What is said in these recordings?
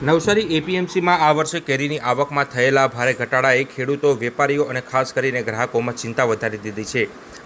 નવસારી એપીએમસીમાં આ વર્ષે કેરીની આવકમાં થયેલા ભારે ઘટાડાએ ખેડૂતો, વેપારીઓ અને ખાસ કરીને ગ્રાહકોમાં ચિંતા વધારી દીધી છે.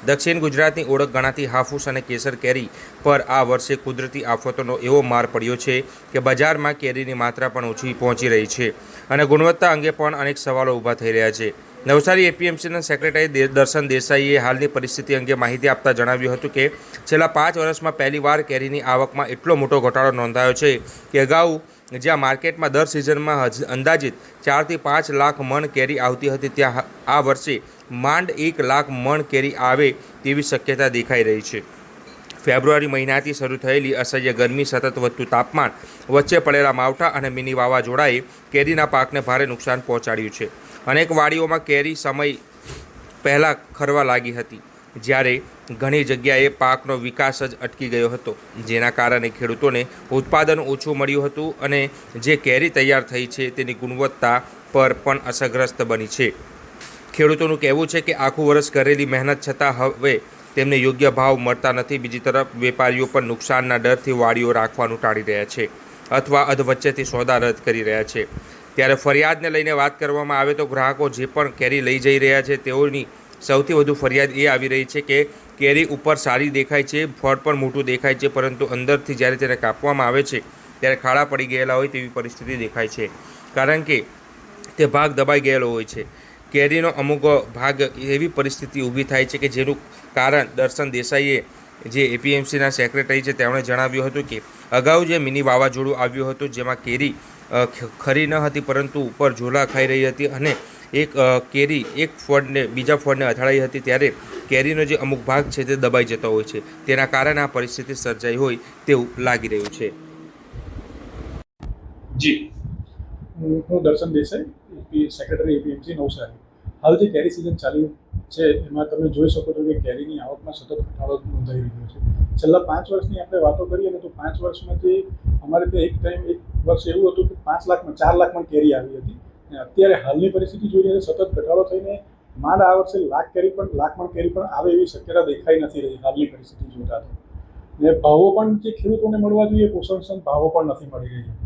દક્ષિણ ગુજરાતની ઓળખ ગણાતી હાફૂસ અને કેસર કેરી પર આ વર્ષે કુદરતી આફતોનો એવો માર પડ્યો છે કે બજારમાં કેરીની માત્રા પણ ઓછી પહોંચી રહી છે અને ગુણવત્તા અંગે પણ અનેક સવાલો ઊભા થઈ રહ્યા છે. નવસારી એપીએમસીના સેક્રેટરી દર્શન દેસાઈએ હાલની પરિસ્થિતિ અંગે માહિતી આપતા જણાવ્યું હતું કે છેલ્લા 5 વર્ષમાં પહેલીવાર કેરીની આવકમાં એટલો મોટો ઘટાડો નોંધાયો છે કે અગાઉ જ્યાં માર્કેટમાં દર સિઝનમાં અંદાજિત 4 થી 5 લાખ મણ કેરી આવતી હતી, ત્યાં આ વર્ષે માંડ 1 લાખ મણ કેરી આવે તેવી શક્યતા દેખાઈ રહી છે. ફેબ્રુઆરી મહિનાથી શરૂ થયેલી અસહ્ય ગરમી, સતત વધતું તાપમાન વચ્ચે પડેલા માવઠા અને મિની વાવાઝોડાએ કેરીના પાકને ભારે નુકસાન પહોંચાડ્યું છે. અનેક વાડીઓમાં કેરી સમય પહેલાં ખરવા લાગી હતી, જ્યારે ઘણી જગ્યાએ પાકનો વિકાસ જ અટકી ગયો હતો, જેના કારણે ખેડૂતોને ઉત્પાદન ઓછું મળ્યું હતું અને જે કેરી તૈયાર થઈ છે તેની ગુણવત્તા પર પણ અસરગ્રસ્ત બની છે. ખેડૂતોનું કહેવું છે કે આખું વર્ષ કરેલી મહેનત છતાં હવે તેમને યોગ્ય ભાવ મળતા નથી. બીજી તરફ વેપારીઓ પણ નુકસાનના ડરથી વાડીઓ રાખવાનું ટાળી રહ્યા છે અથવા અધવચ્ચેથી સોદા રદ કરી રહ્યા છે. ત્યારે ફરિયાદને લઈને વાત કરવામાં આવે તો ગ્રાહકો જે પણ કેરી લઈ જઈ રહ્યા છે તેઓની સૌથી વધુ ફરિયાદ એ આવી રહી છે કે કેરી ઉપર સારી દેખાય છે, ફળ પણ મોટું દેખાય છે, પરંતુ અંદરથી જ્યારે તેને કાપવામાં આવે છે ત્યારે ખાડા પડી ગયેલા હોય તેવી પરિસ્થિતિ દેખાય છે, કારણ કે તે ભાગ દબાઈ ગયેલો હોય છે. કેરીનો અમુક ભાગ એવી પરિસ્થિતિ ઊભી થાય છે કે જેનું કારણ દર્શન દેસાઈએ, જે એપીએમસીના સેક્રેટરી છે, તેમણે જણાવ્યું હતું કે અગાઉ જે મિની વાવાઝોડું આવ્યું હતું જેમાં કેરી ખરી ન હતી પરંતુ ઉપર ઝોલા ખાઈ રહી હતી અને એક કેરી એક ફળને બીજા ફળને અથડાઈ હતી, ત્યારે કેરીનો જે અમુક ભાગ છે તે દબાઈ જતો હોય છે. તેના કારણે આ પરિસ્થિતિ સર્જાઈ હોય તેવું લાગી રહ્યું છે. જી, હું દર્શન દેસાઈ, સેક્રેટરી એપીએમસી નવસારી. હાલ જે કેરી સિઝન ચાલી છે એમાં તમે જોઈ શકો છો કે કેરીની આવકમાં સતત ઘટાડો નોંધાઈ રહ્યો છે. છેલ્લા 5 વર્ષની આપણે વાતો કરીએ ને તો 5 વર્ષમાંથી અમારે ત્યાં એક વર્ષ એવું હતું કે 4 લાખ મણ કેરી આવી હતી, અને અત્યારે હાલની પરિસ્થિતિ જોઈએ સતત ઘટાડો થઈને માંડ આ વર્ષે લાખ મણ કેરી પણ આવે એવી શક્યતા દેખાઈ નથી રહી હાલની પરિસ્થિતિ જોતા. ને ભાવો પણ જે ખેડૂતોને મળવા જોઈએ પોષણક્ષમ ભાવો પણ નથી મળી રહ્યા.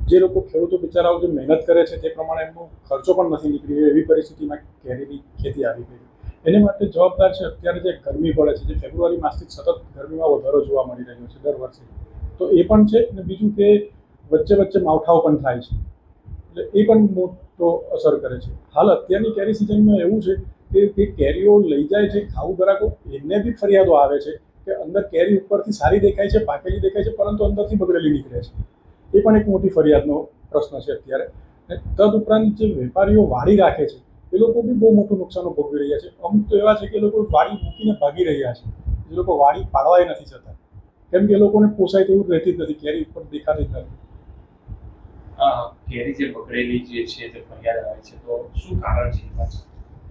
જે લોકો ખેડૂતો બિચારાઓ જે મહેનત કરે છે તે પ્રમાણે એમનો ખર્ચો પણ નથી નીકળી રહ્યો, એવી પરિસ્થિતિમાં કેરીની ખેતી આવી ગઈ. એની માટે જવાબદાર છે અત્યારે જે ગરમી પડે છે, જે ફેબ્રુઆરી માસથી સતત ગરમીમાં વધારો જોવા મળી રહ્યો છે દર વર્ષે, તો એ પણ છે. અને બીજું કે વચ્ચે માવઠાઓ પણ થાય છે, એટલે એ પણ મોટો અસર કરે છે. હાલ અત્યારની કેરી સિઝનમાં એવું છે કે તે કેરીઓ લઈ જાય છે ખાવું ગ્રાહકો, એમને બી ફરિયાદો આવે છે કે અંદર કેરી ઉપરથી સારી દેખાય છે, પાકેલી દેખાય છે, પરંતુ અંદરથી બગડેલી નીકળે છે. એ પણ એક મોટી ફરિયાદનો પ્રશ્ન છે અત્યારે. તદુપરાંત જે વેપારીઓ વાડી રાખે છે એ લોકો બી બહુ મોટું નુકસાન ભોગવી રહ્યા છે. અમુક તો એવા છે કે એ લોકો વાડી મૂકીને ભાગી રહ્યા છે, એ લોકો વાડી પાડવાય નથી જતા, કેમ કે એ લોકોને પોસાય તેવું રહેતી જ નથી, કેરી ઉપર દેખાતી જ નથી. કેરી જે બગડેલી જે છે તે ફરિયાદ આવે છે, તો શું કારણ છે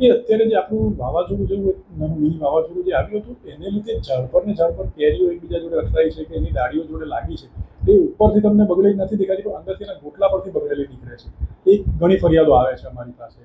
એ અત્યારે જે આપણું વાવાઝોડું જેવું નાનું મિની વાવાઝોડું જે આવ્યું હતું એને લીધે ઝાડ પર કેરીઓ એકબીજા જોડે અથડાઈ છે કે એની ડાળીઓ જોડે લાગી છે, એ ઉપરથી તમને બગડેલી નથી દેખાતી પણ અંદરથી એના ગોટલા પરથી બગડેલી નીકળે છે. એ ઘણી ફરિયાદો આવે છે અમારી પાસે.